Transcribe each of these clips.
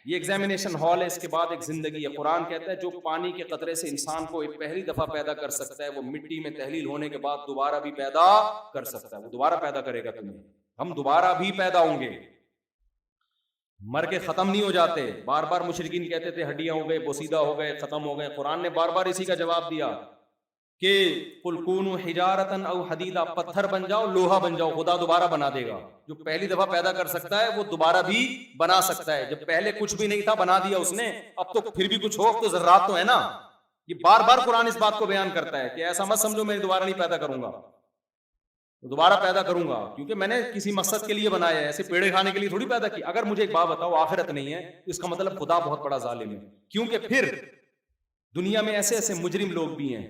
یہ examination hall ہے, اس کے بعد ایک زندگی ہے. قرآن کہتا ہے جو پانی کے قطرے سے انسان کو ایک پہلی دفعہ پیدا کر سکتا ہے, وہ مٹی میں تحلیل ہونے کے بعد دوبارہ بھی پیدا کر سکتا ہے. وہ دوبارہ پیدا کرے گا تمہیں, ہم دوبارہ بھی پیدا ہوں گے, مر کے ختم نہیں ہو جاتے. بار بار مشرکین کہتے تھے ہڈیاں ہو گئے, بوسیدہ ہو گئے, ختم ہو گئے. قرآن نے بار بار اسی کا جواب دیا کہ قل کونوا حجارۃ او حدیدا, پتھر بن جاؤ, لوہا بن جاؤ, خدا دوبارہ بنا دے گا. جو پہلی دفعہ پیدا کر سکتا ہے وہ دوبارہ بھی بنا سکتا ہے. جب پہلے کچھ بھی نہیں تھا بنا دیا اس نے, اب تو پھر بھی کچھ ہو, تو ذرات تو ہے نا. یہ بار بار قرآن اس بات کو بیان کرتا ہے کہ ایسا مت سمجھو میں دوبارہ نہیں پیدا کروں گا, دوبارہ پیدا کروں گا, کیونکہ میں نے کسی مقصد کے لیے بنایا ہے, ایسے پیڑے کھانے کے لیے تھوڑی پیدا کی. اگر مجھے ایک بات بتاؤ آخرت نہیں ہے, اس کا مطلب خدا بہت بڑا ظالم ہے, کیونکہ پھر دنیا میں ایسے ایسے مجرم لوگ بھی ہیں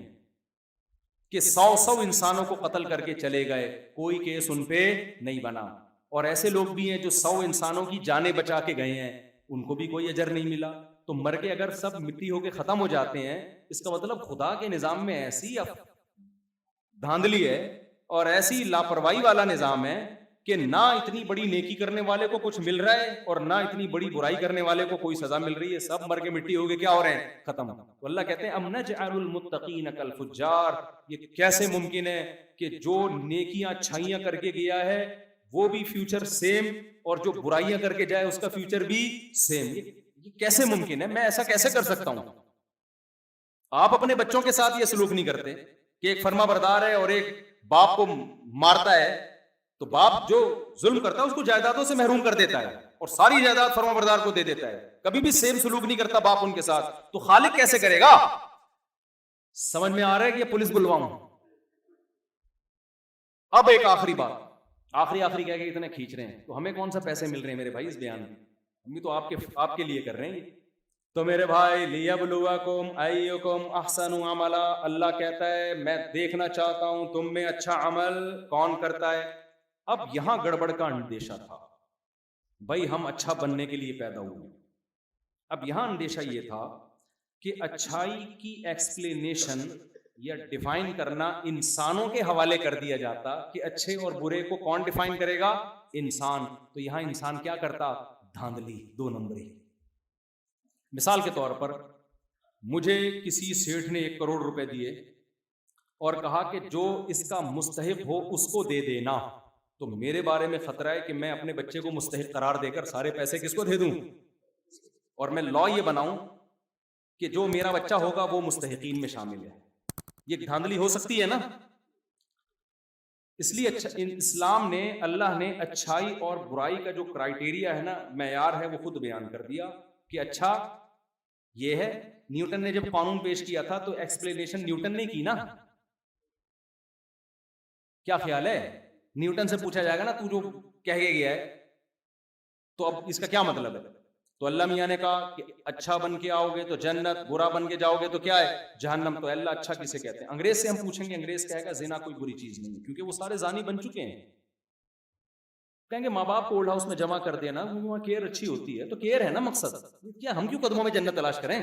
کہ 100 انسانوں کو قتل کر کے چلے گئے, کوئی کیس ان پہ نہیں بنا. اور ایسے لوگ بھی ہیں جو 100 انسانوں کی جانیں بچا کے گئے ہیں, ان کو بھی کوئی اجر نہیں ملا. تو مر کے اگر سب مٹی ہو کے ختم ہو جاتے ہیں, اس کا مطلب خدا کے نظام میں ایسی دھاندلی ہے اور ایسی لاپرواہی والا نظام ہے کہ نہ اتنی بڑی نیکی کرنے والے کو کچھ مل رہا ہے اور نہ اتنی بڑی برائی کرنے والے کو کوئی سزا مل رہی ہے. سب مر کے مٹی ہو گئے, کیا ہو رہے ہیں, ختم. تو اللہ کہتے ہیں ام نجعل المتقین کالفجار, یہ کیسے ممکن ہے کہ جو نیکیاں اچھائیاں کر کے گیا ہے وہ بھی فیوچر سیم, اور جو برائیاں کر کے جائے اس کا فیوچر بھی سیم. یہ کیسے ممکن ہے, میں ایسا کیسے کر سکتا ہوں؟ آپ اپنے بچوں کے ساتھ یہ سلوک نہیں کرتے کہ ایک فرما بردار ہے اور ایک باپ کو مارتا ہے, تو باپ جو ظلم کرتا ہے اس کو جائیدادوں سے محروم کر دیتا ہے اور ساری جائیداد فرما بردار کو دے دیتا ہے. کبھی بھی سیم سلوک نہیں کرتا باپ ان کے ساتھ, تو خالق کیسے کرے گا؟ سمجھ میں آ رہا ہے کہ یہ پولیس بلواؤں؟ اب ایک آخری بات, آخری کہہ کے اتنے کھینچ رہے ہیں, تو ہمیں کون سا پیسے مل رہے ہیں میرے بھائی اس بیان میں؟ ہم بھی تو آپ کے لیے کر رہے ہیں. تو میرے بھائی لیبلوکم ایکم احسن عملا, اللہ کہتا ہے میں دیکھنا چاہتا ہوں تم میں اچھا عمل کون کرتا ہے. اب یہاں گڑبڑ کا اندیشہ تھا, بھائی ہم اچھا بننے کے لیے پیدا ہوئے. اب یہاں اندیشہ یہ تھا کہ اچھائی کی ایکسپلینیشن یا ڈیفائن کرنا انسانوں کے حوالے کر دیا جاتا کہ اچھے اور برے کو کون ڈیفائن کرے گا؟ انسان. تو یہاں انسان کیا کرتا؟ دھاندلی, 2 نمبری. مثال کے طور پر مجھے کسی سیٹھ نے 1 کروڑ روپے دیے اور کہا کہ جو اس کا مستحق ہو اس کو دے دینا, تو میرے بارے میں خطرہ ہے کہ میں اپنے بچے کو مستحق قرار دے کر سارے پیسے کس کو دے دوں, اور میں لا یہ بناؤں کہ جو میرا بچہ ہوگا وہ مستحقین میں شامل ہے. یہ دھاندلی ہو سکتی ہے نا. اس لیے اسلام نے, اللہ نے اچھائی اور برائی کا جو کرائیٹیریا ہے نا, معیار ہے, وہ خود بیان کر دیا کہ اچھا یہ ہے. نیوٹن نے جب قانون پیش کیا تھا تو ایکسپلینیشن نیوٹن نے کی نا. کیا خیال ہے؟ نیوٹن سے پوچھا جائے گا نا تو جو کہہ کے گیا ہے تو اب اس کا کیا مطلب ہے؟ تو اللہ میاں نے کہا کہ اچھا بن کے آؤ گے تو جنت, برا بن کے جاؤ گے تو کیا ہے؟ جہنم. تو اللہ اچھا کسے کہتے ہیں؟ انگریز سے ہم پوچھیں گے, انگریز کہے گا زنا کوئی بری چیز نہیں ہے, کیونکہ وہ سارے زانی بن چکے ہیں. کہیں گے ماں باپ کو اولڈ ہاؤس میں جمع کر دینا, وہاں کیئر اچھی ہوتی ہے, تو کیئر ہے نا مقصد. کیا ہم کیوں قدموں میں جنت تلاش کریں؟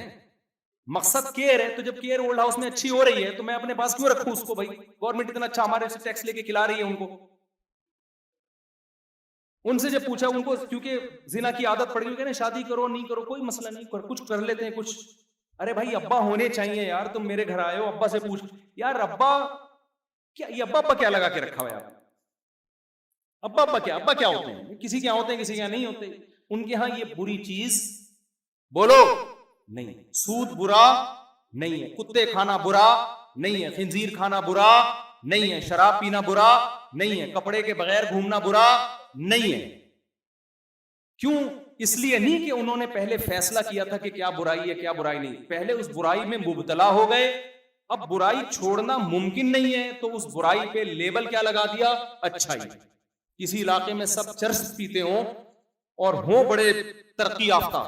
مقصد کیئر ہے, تو جب کیئر اولڈ ہاؤس میں اچھی ہو رہی ہے تو میں اپنے پاس کیوں رکھوں اس کو؟ بھائی گورنمنٹ اتنا اچھا ہمارے سے ٹیکس لے کے کھلا رہی ہے ان کو. ان سے جب پوچھا ان کو, کیونکہ زنا کی عادت پڑ گئی, کہنے شادی کرو نہیں کرو کوئی مسئلہ نہیں, کچھ کر لیتے ہیں کچھ. ارے بھائی ابا ہونے چاہیے یار, تم میرے گھر آئے ہو, ابا سے پوچھ یار ابا کیا, یہ ابا کیا لگا کے رکھا ہوا ہے؟ ابا کیا ہوتے ہیں؟ کسی کے یہاں ہوتے ہیں, کسی کے یہاں نہیں ہوتے. ان کے ہاں یہ بری چیز بولو نہیں, سود برا نہیں ہے, کتے کھانا برا نہیں ہے, خنزیر کھانا برا نہیں ہے, شراب پینا برا نہیں ہے, کپڑے کے بغیر گھومنا برا نہیں ہے. کیوں؟ اس لیے نہیں کہ انہوں نے پہلے فیصلہ کیا تھا کہ کیا برائی ہے کیا برائی نہیں, پہلے اس برائی میں مبتلا ہو گئے. اب برائی چھوڑنا ممکن نہیں ہے تو اس برائی پہ لیبل کیا لگا دیا؟ اچھائی. کسی علاقے میں سب چرس پیتے ہوں اور ہوں بڑے ترقی یافتہ,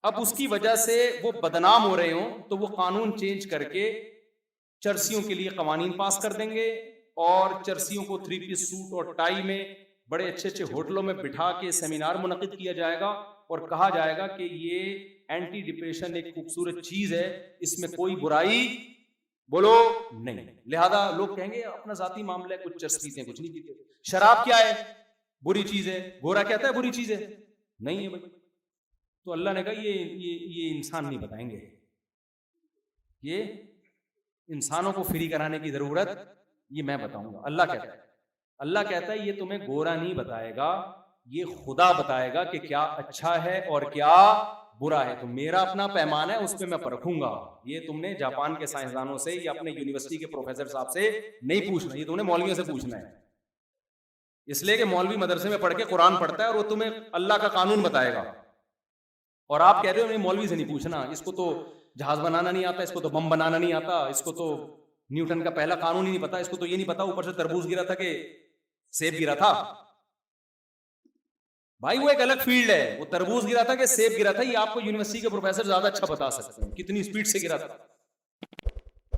اب اس کی وجہ سے وہ بدنام ہو رہے ہوں تو وہ قانون چینج کر کے چرسیوں کے لیے قوانین پاس کر دیں گے, اور چرسیوں کو 3 پیس سوٹ اور ٹائی میں بڑے اچھے اچھے ہوٹلوں میں بٹھا کے سیمینار منعقد کیا جائے گا اور کہا جائے گا کہ یہ اینٹی ڈپریشن ایک خوبصورت چیز ہے, اس میں کوئی برائی بولو نہیں. لہذا لوگ کہیں گے اپنا ذاتی معاملہ ہے, کچھ چرس پیتے ہیں کچھ نہیں پیتے. شراب کیا ہے؟ بری چیز ہے. گورا کہتا ہے بری چیز ہے؟ نہیں ہے بھائی. تو اللہ نے کہا یہ انسان نہیں بتائیں گے، یہ انسانوں کو فری کرانے کی ضرورت، یہ میں بتاؤں گا۔ اللہ کہتا ہے یہ تمہیں گورا نہیں بتائے گا، یہ خدا بتائے گا کہ کیا اچھا ہے اور کیا برا ہے۔ تو میرا اپنا پیمانہ ہے، اس پہ میں پرکھوں گا۔ یہ تم نے جاپان کے سائنسدانوں سے یا اپنے یونیورسٹی کے پروفیسر صاحب سے نہیں پوچھنا، یہ تم نے مولویوں سے پوچھنا ہے، اس لیے کہ مولوی مدرسے میں پڑھ کے قرآن پڑھتا ہے اور وہ تمہیں اللہ کا قانون بتائے گا، اور آپ کہہ رہے ہو نہیں مولوی سے نہیں پوچھنا، اس کو تو جہاز بنانا نہیں آتا، اس کو تو بم بنانا نہیں آتا، اس کو تو نیوٹن کا پہلا قانون ہی نہیں پتا، اس کو تو یہ نہیں پتا اوپر سے تربوز گرا تھا کہ سیب گرا تھا۔ بھائی وہ ایک الگ فیلڈ ہے، وہ تربوز گرا تھا کہ سیب گرا تھا یہ آپ کو یونیورسٹی کے پروفیسر زیادہ اچھا بتا سکتے ہیں کتنی سپیڈ سے گرا تھا،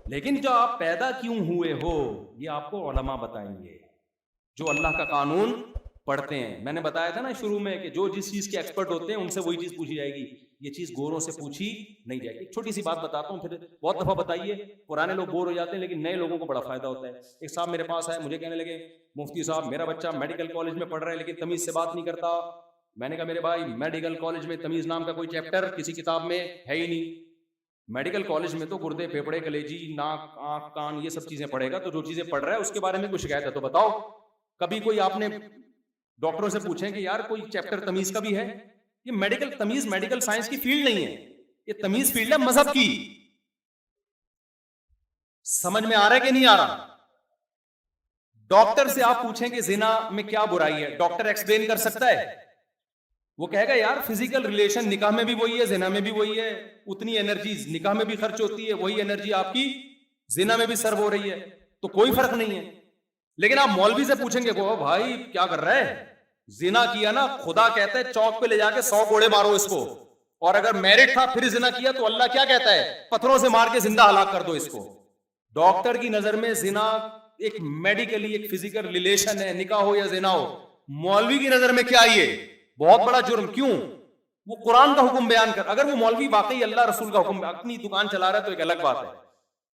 لیکن جو آپ پیدا کیوں ہوئے ہو یہ آپ کو علماء بتائیں گے جو اللہ کا قانون پڑھتے ہیں۔ میں نے بتایا تھا نا شروع میں کہ جو جس چیز کے ایکسپرٹ ہوتے ہیں ان سے وہی چیز پوچھی جائے گی، یہ چیز گوروں سے پوچھی نہیں جائے گی۔ چھوٹی سی بات بتاتا ہوں، پھر بہت دفعہ بتائیے پرانے لوگ بور ہو جاتے ہیں لیکن نئے لوگوں کو بڑا فائدہ ہوتا ہے۔ ایک صاحب میرے پاس آئے، مجھے کہنے لگے مفتی صاحب میرا بچہ میڈیکل کالج میں پڑھ رہا ہے لیکن تمیز سے بات نہیں کرتا۔ میں نے کہا میرے بھائی میڈیکل کالج میں تمیز نام کا کوئی چیپٹر کسی کتاب میں ہے ہی نہیں۔ میڈیکل کالج میں تو گردے پھیپھڑے کلیجی ناک آنکھ کان یہ سب چیزیں پڑھے گا، تو جو چیزیں پڑھ رہا ہے اس کے بارے میں کوئی شکایت ہے تو بتاؤ۔ کبھی کوئی آپ نے ڈاکٹروں سے پوچھیں کہ یار کوئی چیپٹر تمیز کا بھی ہے؟ یہ میڈیکل تمیز میڈیکل سائنس کی فیلڈ نہیں ہے، یہ تمیز فیلڈ ہے مذہب کی۔ سمجھ میں آ رہا ہے کہ نہیں آ رہا؟ ڈاکٹر سے آپ پوچھیں کہ زنا میں کیا برائی ہے، ڈاکٹر ایکسپلین کر سکتا ہے؟ وہ کہے گا یار فزیکل ریلیشن نکاح میں بھی وہی ہے زنا میں بھی وہی ہے، اتنی انرجی نکاح میں بھی خرچ ہوتی ہے، وہی انرجی آپ کی زنا میں بھی سرو ہو رہی ہے، تو کوئی فرق نہیں ہے۔ لیکن آپ مولوی سے پوچھیں گے وہ بھائی کیا کر رہا ہے، زنا کیا نا، خدا کہتا ہے چوک پہ لے جا کے 100 کوڑے مارو اس کو، اور اگر میرڈ تھا پھر زنا کیا تو اللہ کیا کہتا ہے، پتھروں سے مار کے زندہ ہلاک کر دو اس کو۔ ڈاکٹر کی نظر میں زنا ایک میڈیکلی ایک فزیکل ریلیشن ہے، نکاح ہو یا زنا ہو۔ مولوی کی نظر میں کیا یہ بہت بڑا جرم، کیوں؟ وہ قرآن کا حکم بیان کر، اگر وہ مولوی واقعی اللہ رسول کا حکم اپنی دکان چلا رہا ہے تو ایک الگ بات ہے،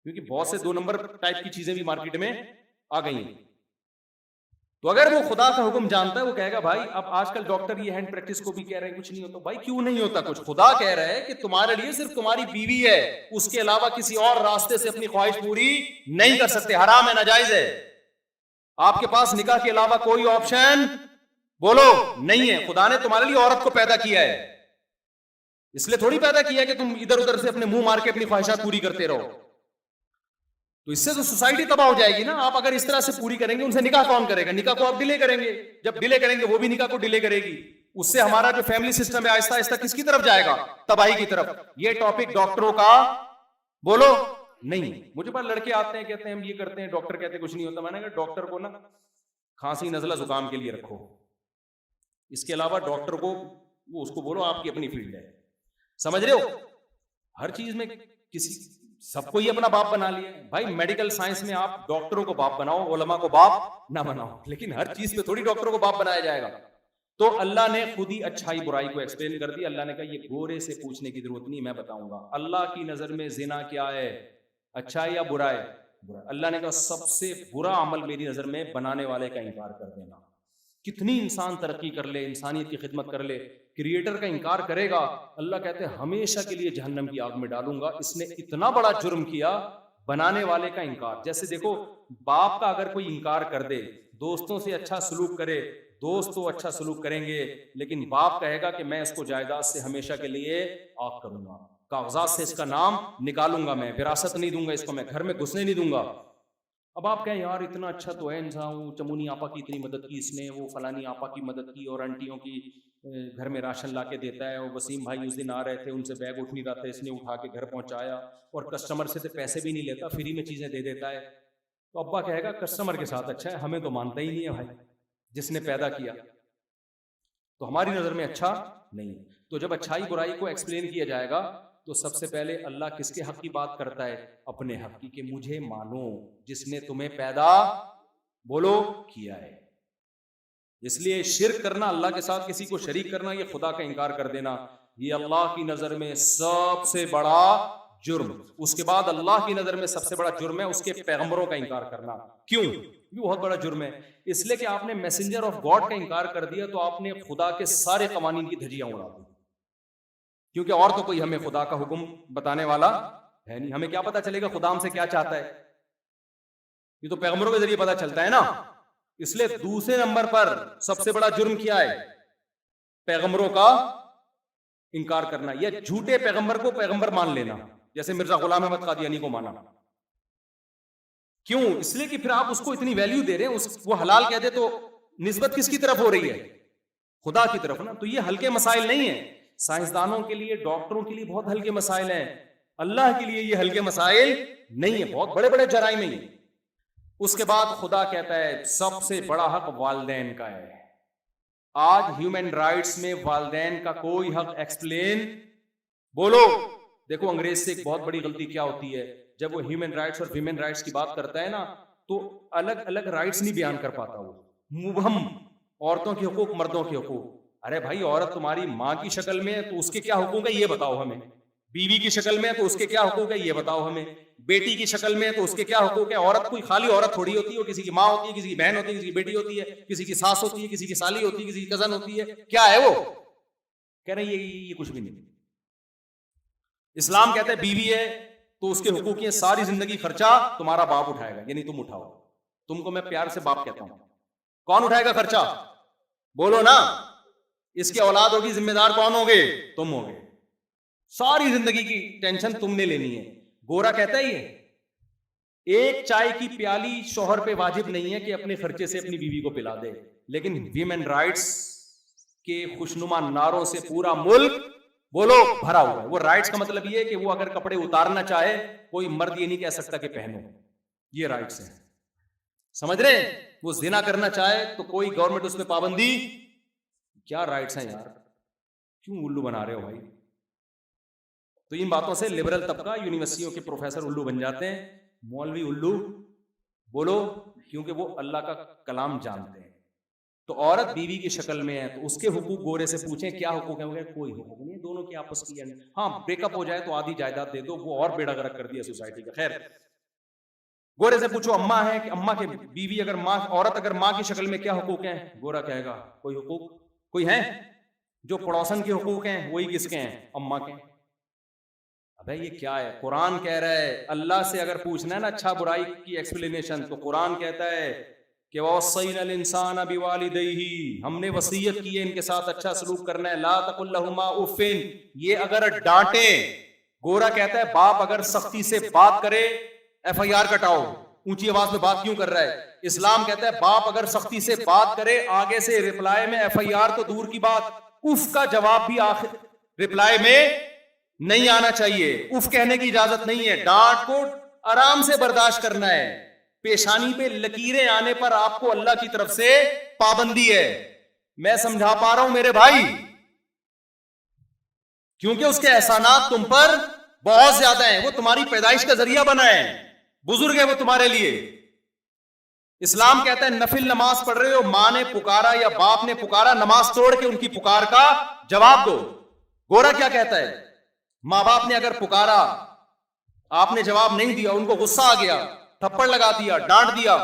کیونکہ بہت سے 2 نمبر ٹائپ کی چیزیں بھی مارکیٹ میں آ گئی ہیں۔ تو اگر وہ خدا کا حکم جانتا ہے وہ کہے گا بھائی اب آج کل ڈاکٹر یہ ہینڈ پریکٹس کو بھی کہہ رہے ہیں کچھ نہیں ہوتا، بھائی کیوں نہیں ہوتا کچھ؟ خدا کہہ رہا ہے کہ تمہارے لیے صرف تمہاری بیوی ہے، اس کے علاوہ کسی اور راستے سے اپنی خواہش پوری نہیں کر سکتے، حرام ہے، ناجائز ہے۔ آپ کے پاس نکاح کے علاوہ کوئی آپشن بولو نہیں ہے۔ خدا نے تمہارے لیے عورت کو پیدا کیا ہے، اس لیے تھوڑی پیدا کیا ہے کہ تم ادھر ادھر سے اپنے منہ مار کے اپنی خواہشات پوری کرتے رہو۔ تو اس سے تو سوسائٹی تباہ ہو جائے گی نا۔ آپ اگر اس طرح سے پوری کریں گے ان سے نکاح کون کرے گا؟ نکاح کو آپ ڈیلے کریں گے، جب ڈیلے کریں گے وہ بھی نکاح کو ڈیلے کرے گی، اس سے ہمارا جو فیملی سسٹم ہے آہستہ آہستہ کس کی طرف جائے گا؟ تباہی کی طرف۔ یہ ٹاپک ڈاکٹروں کا بولو نہیں۔ مجھے پاس لڑکے آتے ہیں کہتے ہیں ہم یہ کرتے ہیں، ڈاکٹر کہتے ہیں کچھ نہیں ہوتا۔ میں نے کہا ڈاکٹر کو نا کھانسی نزلہ زکام کے لیے رکھو، اس کے علاوہ ڈاکٹر کو وہ اس کو بولو آپ کی اپنی فیلڈ ہے۔ سمجھ رہے ہو؟ ہر چیز میں کسی سب کو ہی اپنا باپ بنا لیا بھائی۔ میڈیکل سائنس میں آپ ڈاکٹروں کو باپ بناؤ، علماء کو باپ نہ بناؤ، لیکن ہر چیز پہ تھوڑی ڈاکٹروں کو باپ بنایا جائے گا۔ تو اللہ نے خود ہی اچھائی برائی کو ایکسپلین کر دی۔ اللہ نے کہا یہ گورے سے پوچھنے کی ضرورت نہیں، میں بتاؤں گا۔ اللہ کی نظر میں زنا کیا ہے، اچھا ہے یا برا ہے؟ برا۔ اللہ نے کہا سب سے برا عمل میری نظر میں بنانے والے کا انکار کر دینا۔ کتنی انسان ترقی کر لے، انسانیت کی خدمت کر لے، کریٹر کا انکار کرے گا، اللہ کہتے ہیں ہمیشہ کے لیے جہنم کی آگ میں ڈالوں گا۔ اس نے اتنا بڑا جرم کیا، بنانے والے کا انکار۔ جیسے دیکھو باپ کا اگر کوئی انکار کر دے، دوستوں سے اچھا سلوک کرے، دوست تو اچھا سلوک کریں گے، لیکن باپ کہے گا کہ میں اس کو جائیداد سے ہمیشہ کے لیے آگ کروں گا، کاغذات سے اس کا نام نکالوں گا، میں وراثت نہیں دوں گا اس کو، میں گھر میں گھسنے نہیں دوں گا۔ اب آپ کہیں یار اتنا اچھا تو ہے انسان، وہ چمونی آپا کی اتنی مدد کی اس نے، وہ فلانی آپا کی مدد کی، اور آنٹیوں کی گھر میں راشن لا کے دیتا ہے، اور وسیم بھائی اس دن آ رہے تھے ان سے بیگ اٹھ نہیں رہا تھا، اس نے اٹھا کے گھر پہنچایا، اور کسٹمر سے تو پیسے بھی نہیں لیتا، فری میں چیزیں دے دیتا ہے۔ تو ابا کہے گا کسٹمر کے ساتھ اچھا ہے، ہمیں تو مانتا ہی نہیں ہے بھائی، جس نے پیدا کیا تو ہماری نظر میں اچھا نہیں ہے۔ تو جب اچھائی برائی کو ایکسپلین کیا جائے گا تو سب سے پہلے اللہ کس کے حق کی بات کرتا ہے؟ اپنے حق کی، کہ مجھے مانو جس نے تمہیں پیدا بولو کیا ہے۔ اس لیے شرک کرنا، اللہ کے ساتھ کسی کو شریک کرنا، یہ خدا کا انکار کر دینا، یہ اللہ کی نظر میں سب سے بڑا جرم۔ اس کے بعد اللہ کی نظر میں سب سے بڑا جرم ہے اس کے پیغمبروں کا انکار کرنا۔ کیوں؟ یہ بہت بڑا جرم ہے، اس لیے کہ آپ نے میسنجر آف گاڈ کا انکار کر دیا تو آپ نے خدا کے سارے قوانین کی دھجیاں اڑا دی۔ کیونکہ اور تو کوئی ہمیں خدا کا حکم بتانے والا ہے نہیں. ہمیں کیا پتا چلے گا خدا ہم سے کیا چاہتا ہے؟ یہ تو پیغمبروں کے ذریعے پتا چلتا ہے نا. اس لیے دوسرے نمبر پر سب سے بڑا جرم کیا ہے؟ پیغمبروں کا انکار کرنا, یا جھوٹے پیغمبر کو پیغمبر مان لینا, جیسے مرزا غلام احمد قادیانی کو مانا. کیوں؟ اس لیے کہ پھر آپ اس کو اتنی ویلیو دے رہے ہیں, وہ حلال کہہ دے تو نسبت کس کی طرف ہو رہی ہے؟ خدا کی طرف نا. تو یہ ہلکے مسائل نہیں ہیں. سائنسدانوں کے لیے, ڈاکٹروں کے لیے بہت ہلکے مسائل ہیں, اللہ کے لیے یہ ہلکے مسائل نہیں ہیں, بہت بڑے بڑے جرائم ہیں. اس کے بعد خدا کہتا ہے سب سے بڑا حق والدین کا ہے. آج ہیومن رائٹس میں والدین کا کوئی حق ایکسپلین بولو. دیکھو انگریز سے ایک بہت بڑی غلطی کیا ہوتی ہے, جب وہ ہیومن رائٹس اور ویمن رائٹس کی بات کرتا ہے نا تو الگ الگ رائٹس نہیں بیان کر پاتا, وہ مبہم, عورتوں کے حقوق, مردوں کے حقوق. ارے بھائی عورت تمہاری ماں کی شکل میں ہے تو اس کے کیا حقوق ہے یہ بتاؤ ہمیں, بیوی کی شکل میں ہے تو اس کے کیا حقوق ہے یہ بتاؤ ہمیں, بیٹی کی شکل میں ہے تو اس کے کیا حقوق ہے. عورت کوئی خالی عورت تھوڑی ہوتی ہے, وہ کسی کی ماں ہوتی ہے, کسی کی بہن ہوتی ہے, کسی کی بیٹی ہوتی ہے, کسی کی ساس ہوتی ہے, کسی کی سالی ہوتی ہے, کسی کی کزن ہوتی ہے. کیا ہے وہ؟ کہہ رہے ہیں یہ کچھ بھی نہیں. اسلام کہتا ہے بیوی ہے تو اس کے حقوق ہیں, ساری زندگی خرچہ تمہارا باپ اٹھائے گا, یعنی تم اٹھاؤ. تم کو میں پیار سے باپ کہتا ہوں. کون اٹھائے گا خرچہ؟ بولو نا. اس کی اولاد ہوگی, ذمہ دار کون ہوگے؟ تم ہوگے. ساری زندگی کی ٹینشن تم نے لینی ہے. گورا کہتا ہے یہ ایک چائے کی پیالی شوہر پہ واجب نہیں ہے کہ اپنے خرچے سے اپنی بیوی کو پلا دے, لیکن ویمن رائٹس کے خوشنما نعروں سے پورا ملک بولو بھرا ہوا ہے. وہ رائٹس کا مطلب یہ ہے کہ وہ اگر کپڑے اتارنا چاہے کوئی مرد یہ نہیں کہہ سکتا کہ پہنو, یہ رائٹس ہیں. سمجھ رہے ہیں؟ وہ زنا کرنا چاہے تو کوئی گورنمنٹ اس پہ پابندی. کیا رائٹس ہیں یار, کیوں الو بنا رہے ہو بھائی؟ تو ان باتوں سے لبرل طبقہ, یونیورسٹیوں کے پروفیسر الو بن جاتے ہیں, مولوی الو. بولو, کیونکہ وہ اللہ کا کلام جانتے ہیں. تو عورت بیوی کی شکل میں ہے تو اس کے حقوق گورے سے پوچھیں کیا حقوق ہیں, کوئی حقوق نہیں, دونوں کے آپس کی. ہاں بریک اپ ہو جائے تو آدھی جائیداد دے دو, وہ اور بیڑا غرق کر دیا سوسائٹی کا. خیر, گورے سے پوچھو اماں ہے کہ اماں کے بیوی اگر ماں, عورت اگر ماں کی شکل میں کیا حقوق ہیں؟ گورا کہے گا کوئی حقوق کوئی ہیں. جو پڑوسن کے حقوق ہیں وہی کس کے ہیں؟ اماں کے. ابے یہ کیا ہے؟ قرآن کہہ رہا ہے اللہ سے اگر پوچھنا ہے نا اچھا برائی کی ایکسپلینیشن, تو قرآن کہتا ہے کہ وَوَصَّيْنَا الْإِنسَانَ بِوَالِدَيْهِ, ہم نے وصیت کی ہے ان کے ساتھ اچھا سلوک کرنا ہے. لَا تَقُلْ لَهُمَا اُفٍّ, یہ اگر ڈانٹیں. گورا کہتا ہے باپ اگر سختی سے بات کرے ایف آئی آر کٹاؤ, اونچی آواز میں بات کیوں کر رہا ہے. اسلام کہتا ہے باپ اگر سختی سے بات کرے آگے سے رپلائی میں ایف آئی آر تو دور کی بات, اف کا جواب بھی آخر رپلائی میں نہیں آنا چاہیے. اف کہنے کی اجازت نہیں ہے. ڈانٹ کو آرام سے برداشت کرنا ہے. پیشانی پہ لکیریں آنے پر آپ کو اللہ کی طرف سے پابندی ہے. میں سمجھا پا رہا ہوں میرے بھائی, کیونکہ اس کے احسانات تم پر بہت زیادہ ہیں. وہ تمہاری پیدائش کا ذریعہ بنا ہے, بزرگ ہے وہ تمہارے لیے. اسلام کہتا ہے نفل نماز پڑھ رہے ہو, ماں نے پکارا یا باپ نے پکارا, نماز توڑ کے ان کی پکار کا جواب دو. گورا کیا کہتا ہے؟ ماں باپ نے اگر پکارا آپ نے جواب نہیں دیا, ان کو غصہ آ گیا, تھپڑ لگا دیا, ڈانٹ دیا,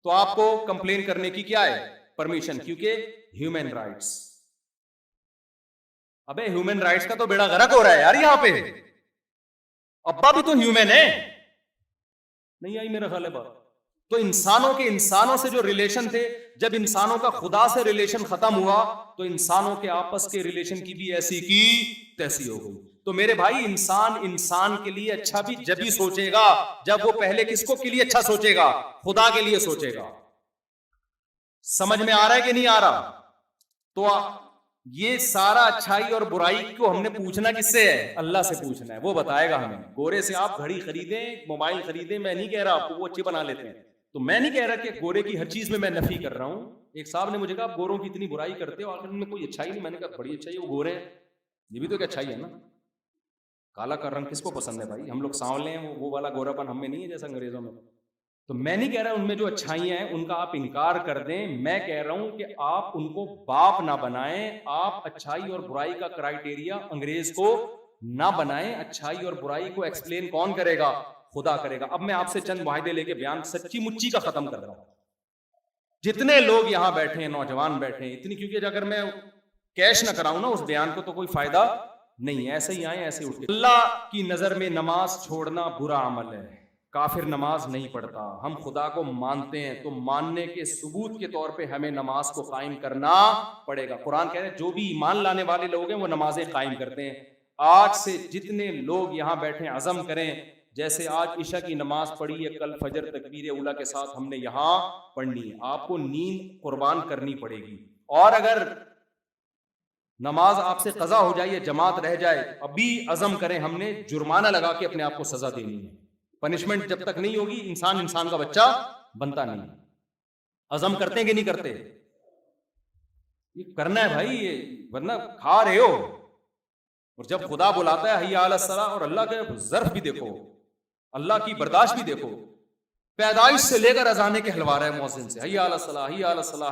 تو آپ کو کمپلین کرنے کی کیا ہے؟ پرمیشن, کیونکہ ہیومن رائٹس. ابے ہیومن رائٹس کا تو بیڑا غرق ہو رہا ہے یار یہاں پہ. ابا بھی تو ہیومن ہے. نہیں آئی میرا خیال ہے بات. تو انسانوں سے جو ریلیشن تھے, جب انسانوں کا خدا سے ریلیشن ختم ہوا تو انسانوں کے آپس کے ریلیشن کی بھی ایسی کی تیسی ہو گئی. تو میرے بھائی انسان کے لیے اچھا بھی جب ہی سوچے گا جب وہ پہلے کس کو کے لیے اچھا سوچے گا؟ خدا کے لیے سوچے گا. سمجھ میں آ رہا ہے کہ نہیں آ رہا؟ تو یہ سارا اچھائی اور برائی کو ہم نے پوچھنا کس سے ہے؟ اللہ سے پوچھنا ہے, وہ بتائے گا ہمیں. گورے سے آپ گھڑی خریدیں, موبائل خریدیں, میں نہیں کہہ رہا آپ کو وہ اچھے بنا لیتے ہیں, تو میں نہیں کہہ رہا کہ گورے کی ہر چیز میں نفی کر رہا ہوں. ایک صاحب نے مجھے کہا آپ گوروں کی اتنی برائی کرتے ہو, آخر ان میں کوئی اچھائی نہیں. میں نے کہا بڑی اچھائی ہے, وہ گورے ہیں, یہ بھی تو ایک اچھائی ہے نا. کالا کا رنگ کس کو پسند ہے بھائی؟ ہم لوگ سانولے ہیں, وہ والا گورا پن ہم میں نہیں ہے جیسا انگریزوں میں. تو میں نہیں کہہ رہا ان میں جو اچھائیاں ہیں ان کا آپ انکار کر دیں, میں کہہ رہا ہوں کہ آپ ان کو باپ نہ بنائیں. آپ اچھائی اور برائی کا کرائیٹیریا انگریز کو نہ بنائیں. اچھائی اور برائی کو ایکسپلین کون کرے گا؟ خدا کرے گا. اب میں آپ سے چند معاہدے لے کے بیان سچی مچی کا ختم کر رہا ہوں. جتنے لوگ یہاں بیٹھے ہیں, نوجوان بیٹھے ہیں اتنی, کیونکہ اگر میں کیش نہ کراؤں نا اس بیان کو تو کوئی فائدہ نہیں ایسے ہی آئے ایسے اٹھ کے. اللہ کی نظر میں نماز چھوڑنا برا عمل ہے. کافر نماز نہیں پڑھتا. ہم خدا کو مانتے ہیں تو ماننے کے ثبوت کے طور پہ ہمیں نماز کو قائم کرنا پڑے گا. قرآن کہہ رہے ہیں جو بھی ایمان لانے والے لوگ ہیں وہ نمازیں قائم کرتے ہیں. آج سے جتنے لوگ یہاں بیٹھے عزم کریں جیسے آج عشاء کی نماز پڑھی ہے کل فجر تکبیر اولیٰ کے ساتھ ہم نے یہاں پڑھنی ہے. آپ کو نیند قربان کرنی پڑے گی. اور اگر نماز آپ سے قضا ہو جائے جماعت رہ جائے ابھی عزم کریں ہم نے جرمانہ لگا کے اپنے آپ کو سزا دینی ہے. پنشمنٹ جب تک نہیں ہوگی انسان کا بچہ بنتا نہیں. عزم کرتے ہیں کہ نہیں کرتے؟ یہ کرنا ہے بھائی, یہ ورنہ کھا رہے ہو. اور جب خدا بلاتا ہے حی علی الصلاۃ, اور اللہ کے ظرف بھی دیکھو, اللہ کی برداشت بھی دیکھو, پیدائش سے لے کر اذانے کے حلوا رہا ہے مؤذن سے حی علی الصلاۃ حی علی الصلاۃ.